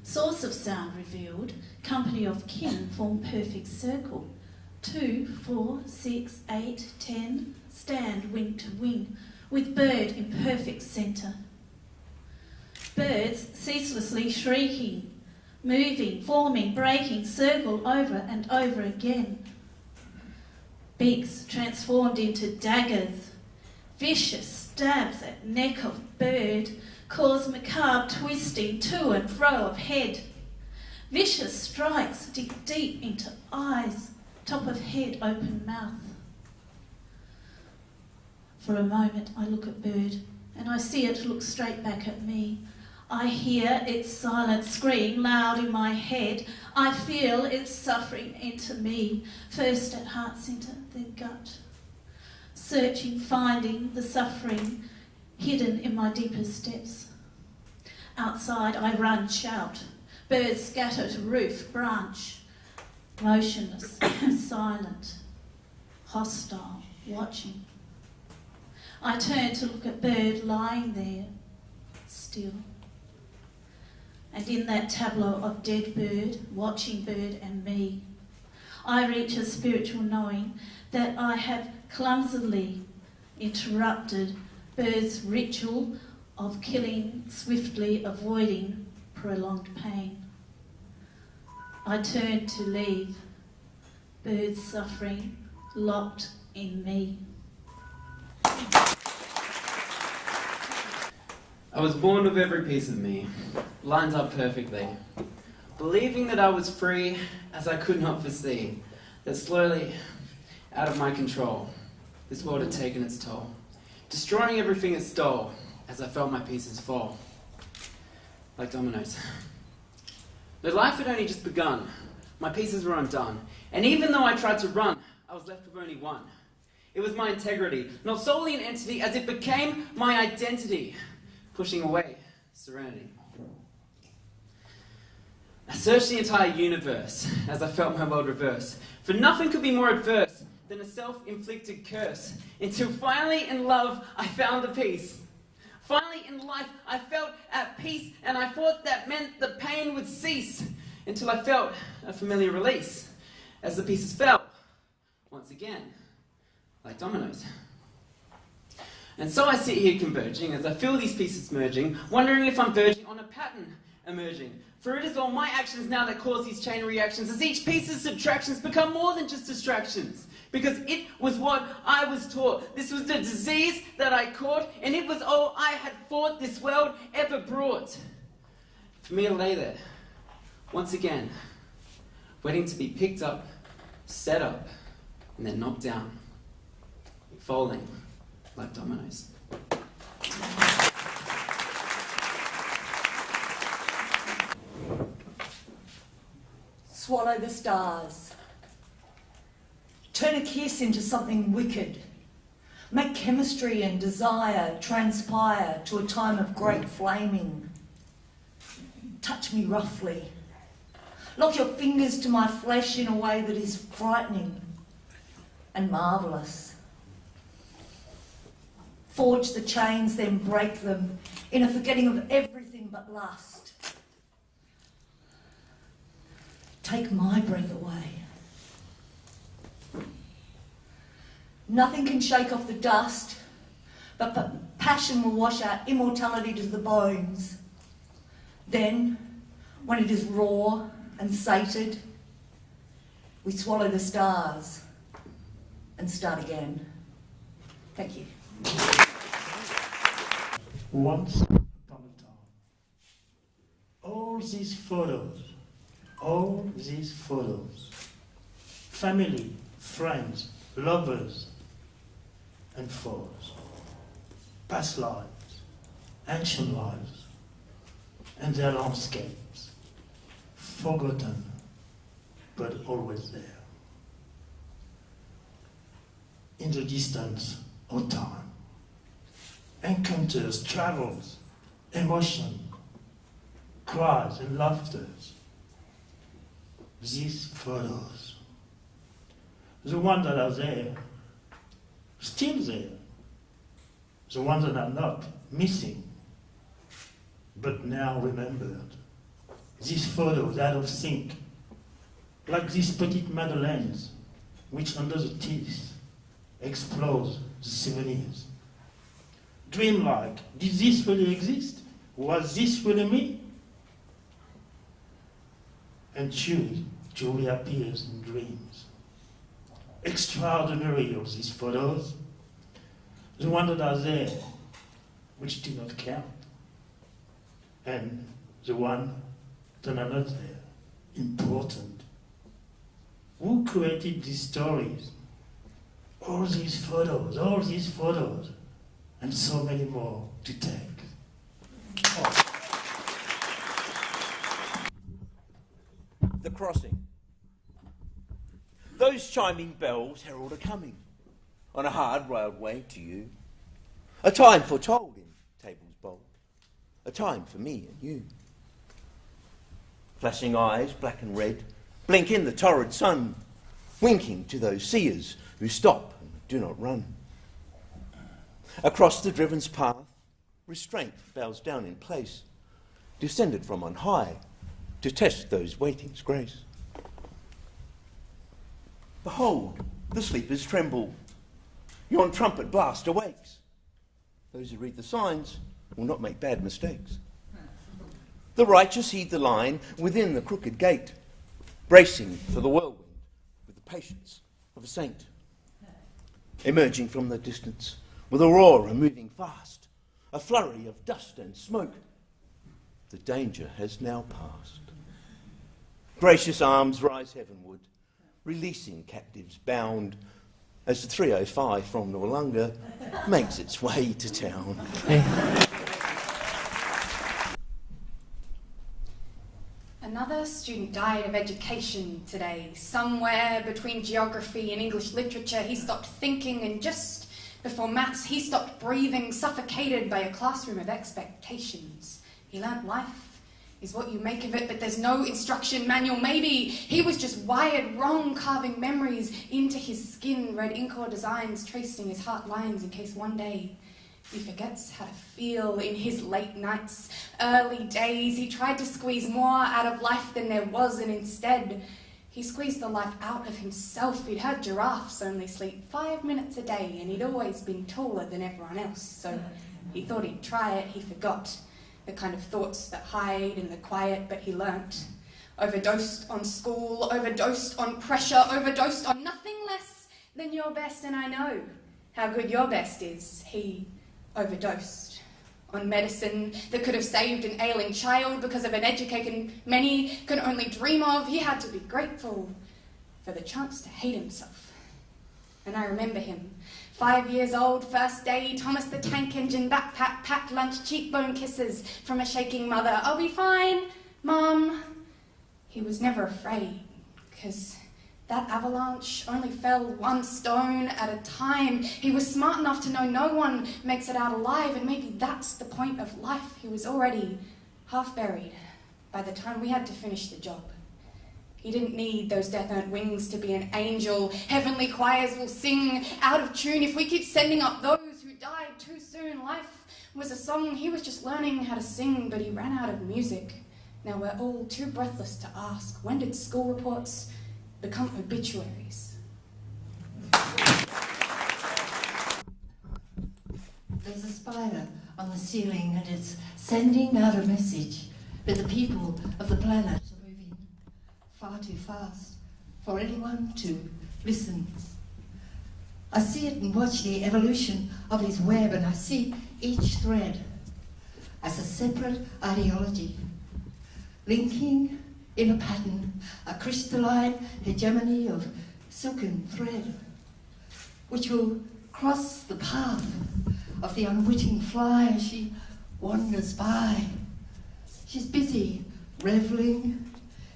Source of sound revealed, company of kin form perfect circle. 2, 4, 6, 8, 10, stand wing to wing, with bird in perfect centre. Birds ceaselessly shrieking, moving, forming, breaking, circle over and over again. Beaks transformed into daggers, vicious stabs at neck of bird, cause macabre twisting to and fro of head. Vicious strikes dig deep into eyes, top of head, open mouth. For a moment I look at bird, and I see it look straight back at me. I hear its silent scream loud in my head. I feel its suffering enter me, first at heart centre, then gut. Searching, finding the suffering hidden in my deepest depths. Outside I run, shout. Birds scatter to roof, branch. Motionless, silent, hostile, watching. I turn to look at bird lying there, still. And in that tableau of dead bird, watching bird and me, I reach a spiritual knowing that I have clumsily interrupted bird's ritual of killing, swiftly avoiding prolonged pain. I turn to leave, bird's suffering locked in me. I was born with every piece of me, lined up perfectly, believing that I was free as I could not foresee, that slowly, out of my control, this world had taken its toll, destroying everything it stole as I felt my pieces fall, like dominoes. But life had only just begun, my pieces were undone, and even though I tried to run, I was left with only one. It was my integrity, not solely an entity, as it became my identity, pushing away serenity. I searched the entire universe as I felt my world reverse, for nothing could be more adverse than a self-inflicted curse, until finally in love I found the peace. Finally in life I felt at peace, and I thought that meant the pain would cease, until I felt a familiar release as the pieces fell, once again, like dominoes. And so I sit here converging as I feel these pieces merging, wondering if I'm verging on a pattern emerging. For it is all my actions now that cause these chain reactions, as each piece's subtractions become more than just distractions. Because it was what I was taught. This was the disease that I caught, and it was all I had thought this world ever brought. For me to lay there, once again, waiting to be picked up, set up, and then knocked down, falling like dominoes. Swallow the stars. Turn a kiss into something wicked. Make chemistry and desire transpire to a time of great flaming. Touch me roughly. Lock your fingers to my flesh in a way that is frightening and marvellous. Forge the chains, then break them in a forgetting of everything but lust. Take my breath away. Nothing can shake off the dust, but passion will wash our immortality to the bones. Then, when it is raw and sated, we swallow the stars and start again. Thank you. Once upon a time, all these photos, family, friends, lovers, and foes, past lives, ancient lives, and their landscapes, forgotten, but always there. In the distance of time, encounters, travels, emotion, cries and laughters. These photos, the ones that are there, still there, the ones that are not, missing, but now remembered. These photos out of sync, like these petite madeleines, which under the teeth explode the souvenirs. Dreamlike, did this really exist? Was this really me? And Julie appears in dreams. Extraordinary of these photos, the ones that are there, which do not count, and the one that are not there, important. Who created these stories? All these photos, and so many more to take. The crossing. Those chiming bells herald a coming on a hard railway to you. A time foretold in tables bold. A time for me and you. Flashing eyes, black and red, blink in the torrid sun, winking to those seers who stop and do not run. Across the driven's path, restraint bows down in place, descended from on high to test those waiting's grace. Behold, the sleepers tremble. Yon trumpet blast awakes. Those who read the signs will not make bad mistakes. The righteous heed the line within the crooked gate, bracing for the whirlwind with the patience of a saint. Emerging from the distance with aurora moving fast, a flurry of dust and smoke. The danger has now passed. Gracious arms rise heavenward, releasing captives bound, as the 305 from Noarlunga makes its way to town. Another student died of education today. Somewhere between geography and English literature, he stopped thinking, and just before maths, he stopped breathing, suffocated by a classroom of expectations. He learnt life is what you make of it, but there's no instruction manual. Maybe he was just wired wrong, carving memories into his skin, red ink or designs, tracing his heart lines in case one day he forgets how to feel. In his late nights, early days, he tried to squeeze more out of life than there was, and instead he squeezed the life out of himself. He'd heard giraffes only sleep 5 minutes a day, and he'd always been taller than everyone else, so he thought he'd try it. He forgot the kind of thoughts that hide in the quiet, but he learnt. Overdosed on school, overdosed on pressure, overdosed on nothing less than your best, and I know how good your best is. He overdosed on medicine that could have saved an ailing child because of an education many can only dream of. He had to be grateful for the chance to hate himself. And I remember him. 5 years old, first day, Thomas the Tank Engine, backpack, packed lunch, cheekbone kisses from a shaking mother. I'll be fine, Mum. He was never afraid, because that avalanche only fell one stone at a time. He was smart enough to know no one makes it out alive, and maybe that's the point of life. He was already half buried by the time we had to finish the job. He didn't need those death-earned wings to be an angel. Heavenly choirs will sing out of tune if we keep sending up those who died too soon. Life was a song. He was just learning how to sing, but he ran out of music. Now we're all too breathless to ask, when did school reports become obituaries? There's a spider on the ceiling, and it's sending out a message, but the people of the planet are moving far too fast for anyone to listen. I see it and watch the evolution of his web, and I see each thread as a separate ideology, linking in a pattern, a crystalline hegemony of silken thread, which will cross the path of the unwitting fly as she wanders by. She's busy reveling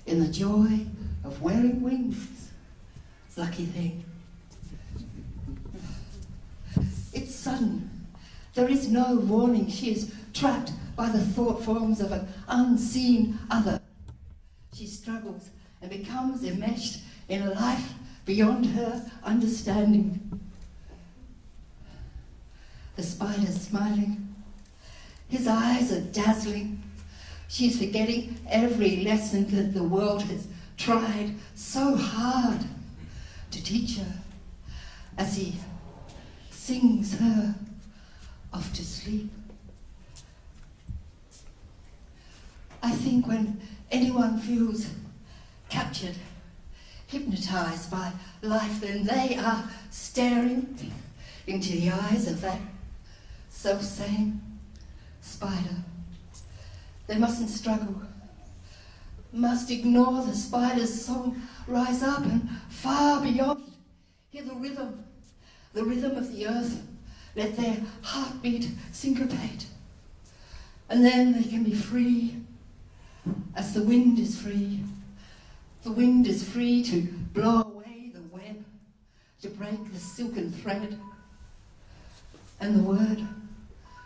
in the joy of wearing wings. Lucky thing. It's sudden. There is no warning. She is trapped by the thought forms of an unseen other. She struggles and becomes enmeshed in a life beyond her understanding. The spider's smiling. His eyes are dazzling. She's forgetting every lesson that the world has tried so hard to teach her as he sings her off to sleep. I think when anyone feels captured, hypnotized by life, then they are staring into the eyes of that self-same spider. They mustn't struggle. must ignore the spider's song, rise up and far beyond. Hear the rhythm of the earth, let their heartbeat syncopate. And then they can be free, as the wind is free. The wind is free to blow away the web, to break the silken thread. And the word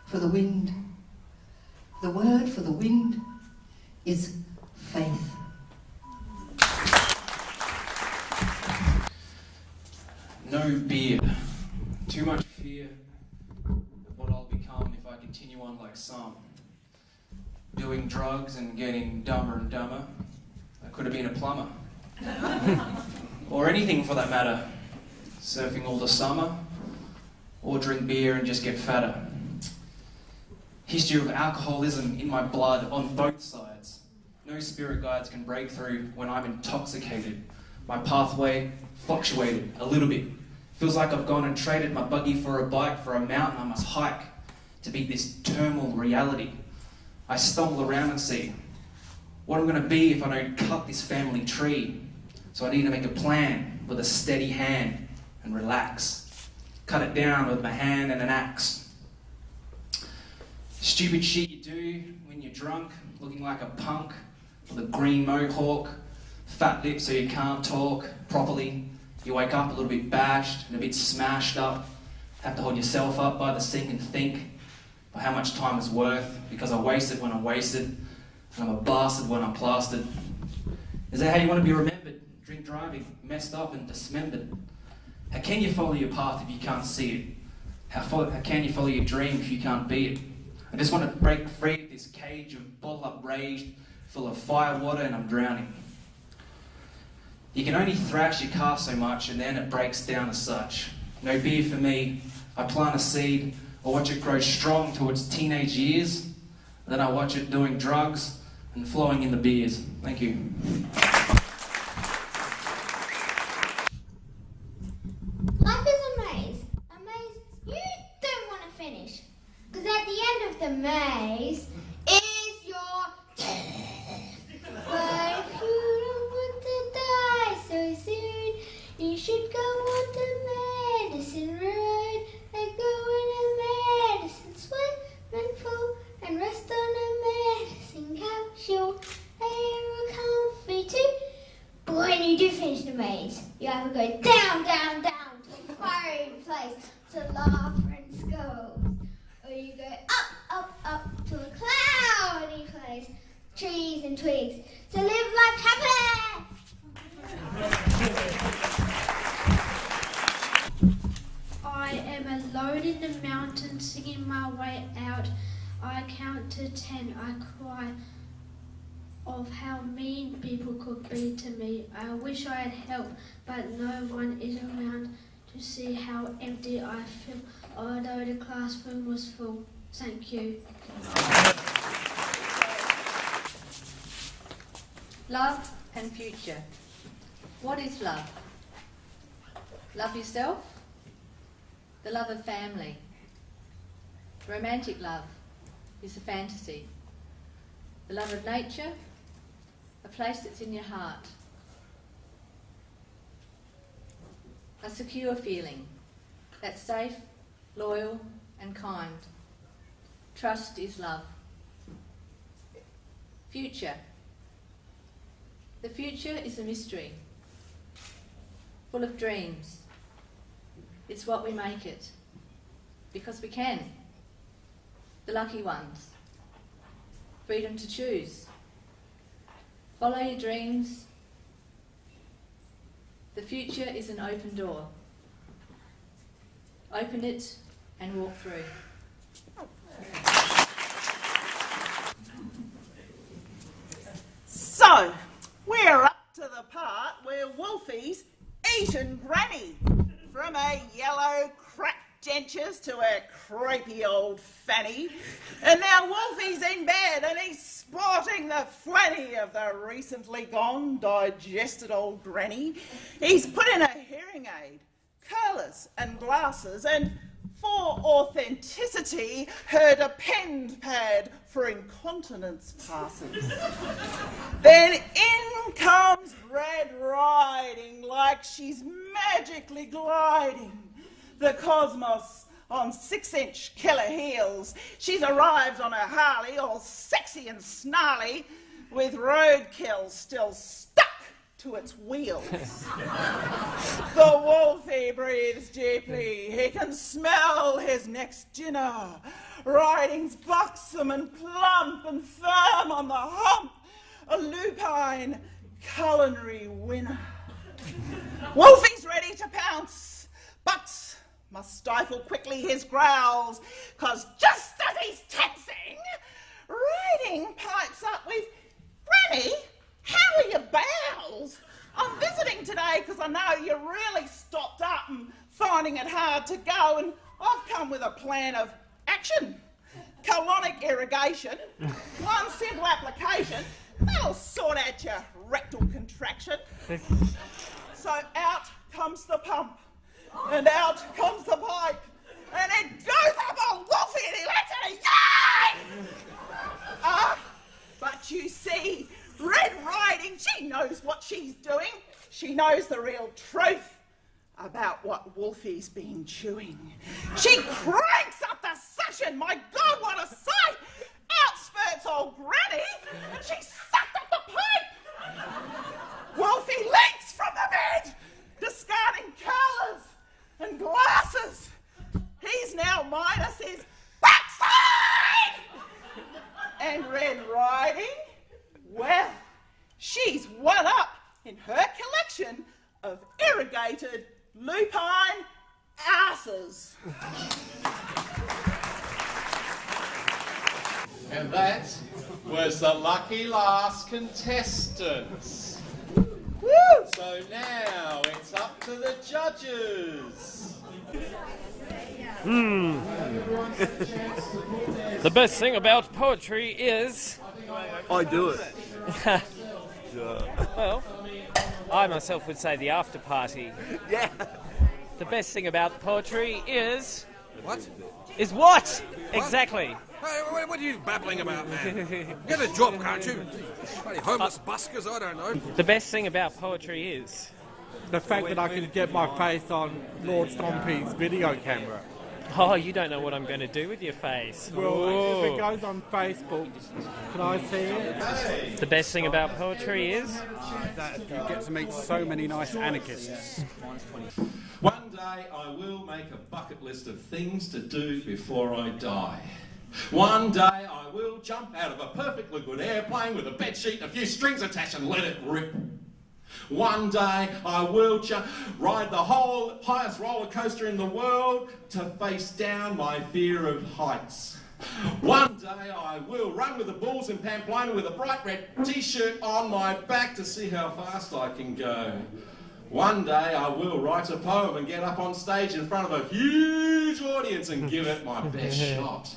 for the wind is faith. No beard. Too much fear of what I'll become if I continue on like some. Doing drugs and getting dumber and dumber. I could have been a plumber. Or anything for that matter. Surfing all the summer. Or drink beer and just get fatter. History of alcoholism in my blood on both sides. No spirit guides can break through when I'm intoxicated. My pathway fluctuated a little bit. Feels like I've gone and traded my buggy for a bike for a mountain I must hike to beat this terminal reality. I stumble around and see what I'm going to be if I don't cut this family tree. So I need to make a plan with a steady hand and relax. Cut it down with my hand and an axe. Stupid shit you do when you're drunk, looking like a punk with a green mohawk, fat lips so you can't talk properly. You wake up a little bit bashed and a bit smashed up. Have to hold yourself up by the sink and think of how much time is worth, because I wasted when I'm wasted, and I'm a bastard when I'm plastered. Is that how you want to be remembered? Drink driving, messed up and dismembered. How can you follow your path if you can't see it? How can you follow your dream if you can't be it? I just want to break free of this cage of bottle-up rage full of fire water and I'm drowning. You can only thrash your car so much and then it breaks down as such. No beer for me. I plant a seed or watch it grow strong towards teenage years. Then I watch it doing drugs and flowing in the beers. Thank you. Life is a maze. A maze you don't want to finish. Because at the end of the maze is your death. But if you don't want to die so soon, you should go on the medicine road. And go in a medicine swimming pool and rest on a medicine capsule. They will comfy too. But when you do finish the maze, you have to go down, down, down to a fiery place to laugh and scold. Or you go up, up, up to a cloudy place, trees and twigs, to live life happily. I am alone in the mountains, singing my way out. I count to 10, I cry of how mean people could be to me. I wish I had help, but no one is around to see how empty I feel, although the classroom was full. Thank you. Love and future. What is love? Love yourself, the love of family. Romantic love is a fantasy. The love of nature, a place that's in your heart. A secure feeling that's safe, loyal and kind. Trust is love. Future. The future is a mystery, full of dreams. It's what we make it, because we can. The lucky ones. Freedom to choose. Follow your dreams. The future is an open door. Open it and walk through. So, we're up to the part where Wolfie's eaten Granny. From a yellow cracked dentures to a creepy old fanny. And now Wolfie's in bed and he's sporting the flanny of the recently gone, digested old granny. He's put in a hearing aid, curlers and glasses, and For authenticity, her depend pad for incontinence passes. Then in comes Red Riding like she's magically gliding the cosmos on 6-inch killer heels. She's arrived on her Harley, all sexy and snarly, with roadkill still stuck to its wheels. The wolfie breathes deeply. He can smell his next dinner. Riding's buxom and plump and firm on the hump. A lupine culinary winner. Wolfie's ready to pounce, but must stifle quickly his growls, 'cause just as he's tensing, Riding pipes up with, "Granny, how are your bowels? I'm visiting today because I know you're really stopped up and finding it hard to go, and I've come with a plan of action. Colonic irrigation, one simple application, that'll sort out your rectal contraction." So out comes the pump, and out comes the pipe, and it goes up on Wolfie and he lets it a yay! But you see, Red Riding, she knows what she's doing. She knows the real truth about what Wolfie's been chewing. She cranks up the suction, my God, what a sight! Out spurts old Granny, and she sucked up the pipe! Wolfie leaps from the bed, discarding colours and glasses. He's now minus his backside! And Red Riding, well, she's one up in her collection of irrigated lupine asses. And that was the lucky last contestants. Woo! So now it's up to the judges. The best thing about poetry is... I do it. Well, I myself would say the after party. Yeah. The best thing about poetry is... What? Is what? Exactly. Hey, what are you babbling about, man? Get a job, can't you? Bloody homeless buskers, I don't know. The best thing about poetry is... The fact that I can get my face on Lord Stompy's video camera. Oh, you don't know what I'm going to do with your face. Well, if it goes on Facebook, can I see it? The best thing about poetry is... that you get to meet so many nice anarchists. One day I will make a bucket list of things to do before I die. One day I will jump out of a perfectly good airplane with a bedsheet and a few strings attached and let it rip. One day I will ride the whole highest roller coaster in the world to face down my fear of heights. One day I will run with the bulls in Pamplona with a bright red t-shirt on my back to see how fast I can go. One day I will write a poem and get up on stage in front of a huge audience and give it my best shot.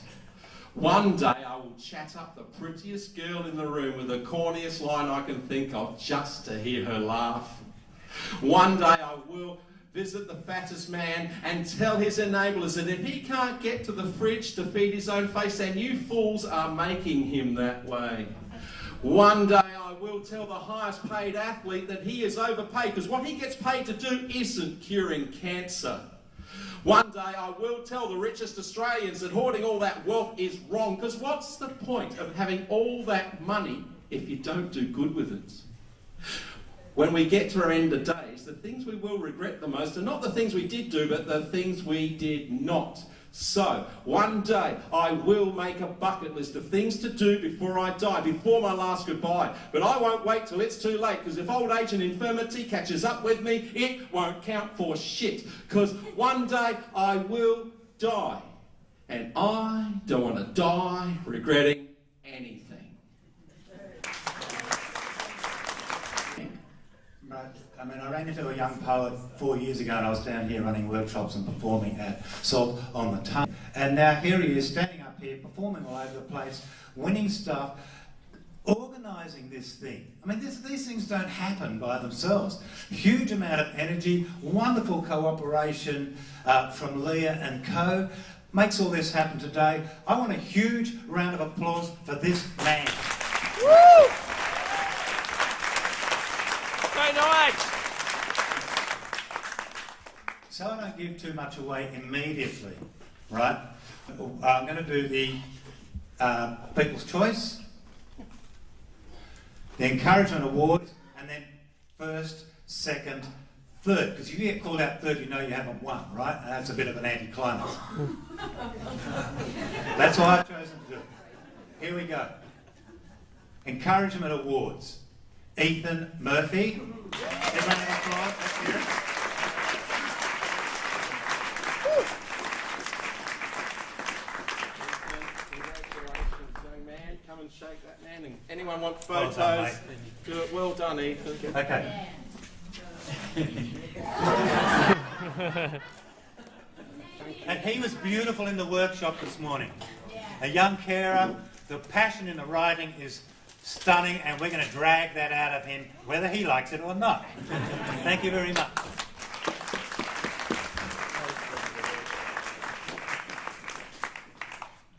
One day I will chat up the prettiest girl in the room with the corniest line I can think of just to hear her laugh. One day I will visit the fattest man and tell his enablers that if he can't get to the fridge to feed his own face, then you fools are making him that way. One day I will tell the highest paid athlete that he is overpaid because what he gets paid to do isn't curing cancer. One day I will tell the richest Australians that hoarding all that wealth is wrong, because what's the point of having all that money if you don't do good with it? When we get to our end of days, the things we will regret the most are not the things we did do, but the things we did not. So, one day I will make a bucket list of things to do before I die, before my last goodbye. But I won't wait till it's too late, because if old age and infirmity catches up with me, it won't count for shit. Because one day I will die. And I don't want to die regretting anything. I mean, I ran into a young poet 4 years ago and I was down here running workshops and performing at Salt on the Tongue. And now here he is standing up here performing all over the place, winning stuff, organising this thing. I mean, these things don't happen by themselves. Huge amount of energy, wonderful cooperation from Leah and co. Makes all this happen today. I want a huge round of applause for this man. Woo! Very nice. So I don't give too much away immediately, right? I'm going to do the People's Choice, the Encouragement Award, and then first, second, third. Because if you get called out third, you know you haven't won, right? And that's a bit of an anticlimax. That's why I've chosen to do it. Here we go. Encouragement Awards. Ethan Murphy. Everyone have applause. Let's hear it. Congratulations, young man. Come and shake that man. And anyone want photos? Well done, Good. Well done, Ethan. Okay. And he was beautiful in the workshop this morning. A young carer. The passion in the writing is stunning, and we're going to drag that out of him, whether he likes it or not. Thank you very much.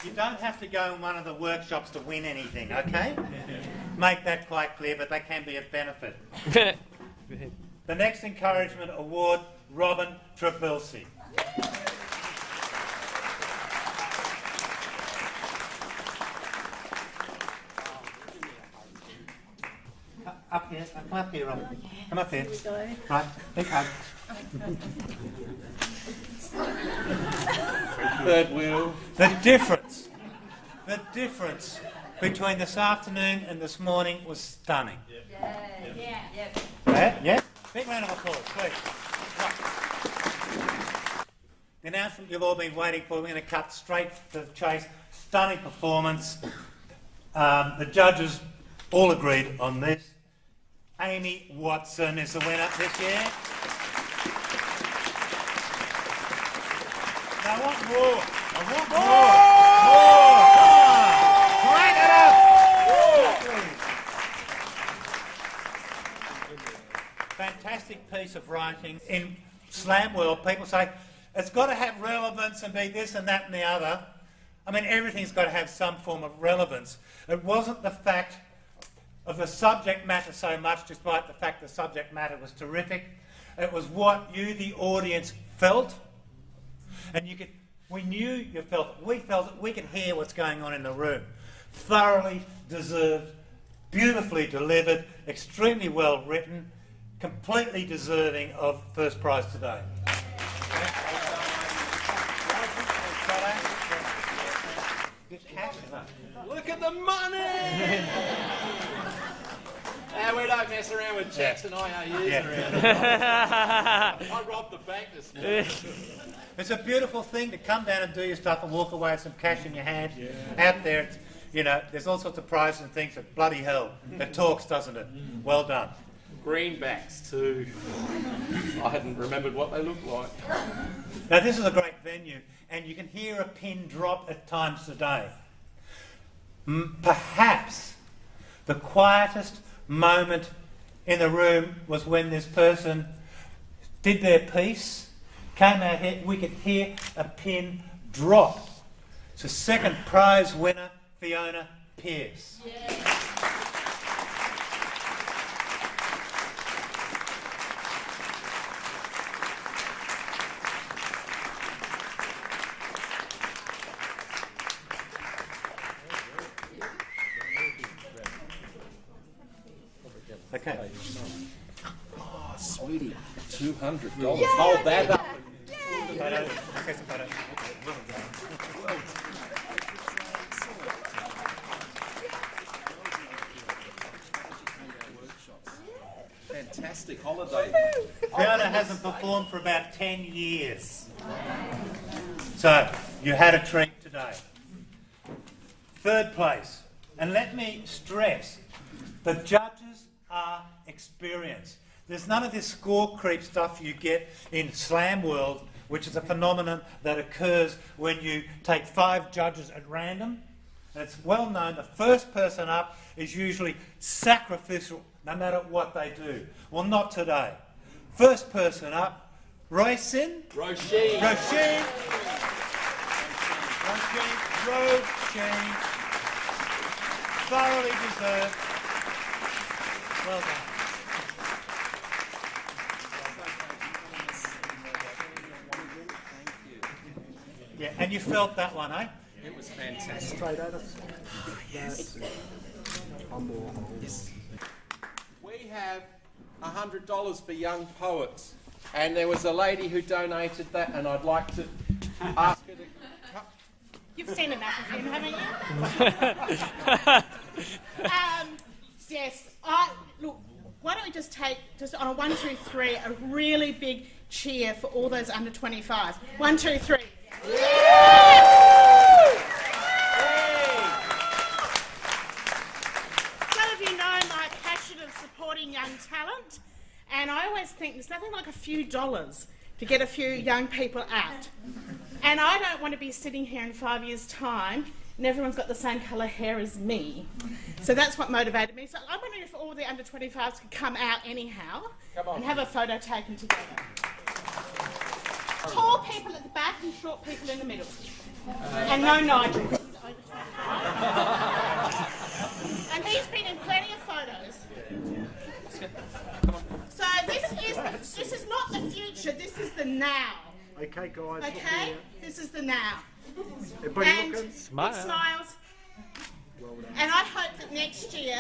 You don't have to go in one of the workshops to win anything, okay? Make that quite clear, but that can be of benefit. The next encouragement award, Robin Archbold. Up here, come up here, Robin. Come up here. Right, big hug. Third wheel. The difference between this afternoon and this morning was stunning. Yeah? Big round of applause, please. Right. The announcement you've all been waiting for, we're going to cut straight to the chase. Stunning performance. The judges all agreed on this. Amy Watson is the winner this year. I want more. Fantastic piece of writing. In slam world, people say it's got to have relevance and be this and that and the other. I mean, everything's got to have some form of relevance. It wasn't the fact of the subject matter so much, despite the fact the subject matter was terrific. It was what you, the audience, felt. And we knew you felt it. We felt it. We could hear what's going on in the room. Thoroughly deserved, beautifully delivered, extremely well written, completely deserving of first prize today. Look at the money! Now we don't mess around with checks and IOUs around. I robbed the bank this morning. It's a beautiful thing to come down and do your stuff and walk away with some cash in your hand. Out there, there's all sorts of prizes and things, but bloody hell, it talks, doesn't it? Well done. Greenbacks too. I hadn't remembered what they looked like. Now this is a great venue, and you can hear a pin drop at times today. Perhaps the quietest moment in the room was when this person did their piece, came out here, we could hear a pin drop. So second prize winner, Fiona Pearce. Okay. Oh, sweetie, $200. Hold that up. Fantastic holiday. Fiona hasn't performed for about 10 years. So, you had a treat today. Third place. And let me stress, the judges are experienced. There's none of this score creep stuff you get in slam world, which is a phenomenon that occurs when you take 5 judges at random And it's well known the first person up is usually sacrificial, no matter what they do. Well, not today. First person up, Roisin. Roisin. Roisin. Roisin. Thoroughly deserved. Well done. Yeah, and you felt that one, eh? It was fantastic. Straight at us. Yes. We have $100 for young poets, and there was a lady who donated that, and I'd like to ask her to come. You've seen enough of him, haven't you? Yes. Look, why don't we just take, just on a 1, 2, 3, a really big cheer for all those under 25s. 1, 2, 3. Some of you know my passion of supporting young talent, and I always think there's nothing like a few dollars to get a few young people out. And I don't want to be sitting here in 5 years' time and everyone's got the same colour hair as me. So that's what motivated me. So I'm wondering if all the under 25s could come out anyhow and have a photo taken together. Tall people at the back and short people in the middle. And no Nigel. And he's been in plenty of photos. So this is not the future, this is the now. Okay, guys. Okay? This is the now. Everybody And looking? big smiles. And I hope that next year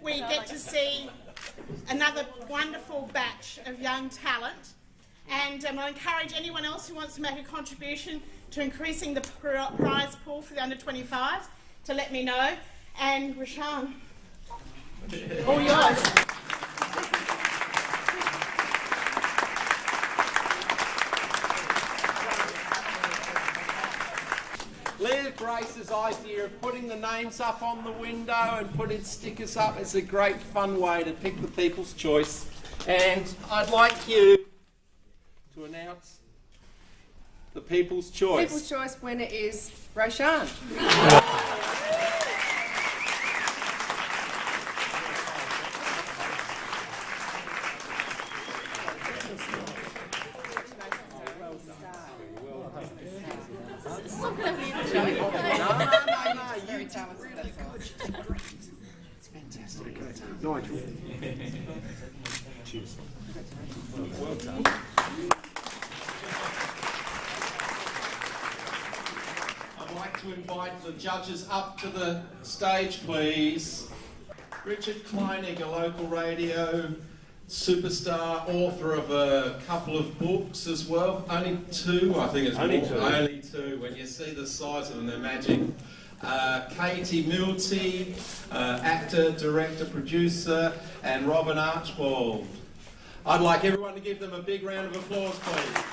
we get to see another wonderful batch of young talent. And I encourage anyone else who wants to make a contribution to increasing the prize pool for the under 25s to let me know. And Rashan, all yours. Leah Grace's idea of putting the names up on the window and putting stickers up is a great fun way to pick the people's choice. And I'd like you to announce the people's choice. People's choice winner is Roshan. Nigel. Cheers. Well done. I'd like to invite the judges up to the stage, please. Richard Kleinig, a local radio superstar, author of a couple of books as well. Only two, I think it's Only more. two. Only two. When you see the size of them, they're magic. Katie Milty, actor, director, producer, and Robin Archbold. I'd like everyone to give them a big round of applause, please.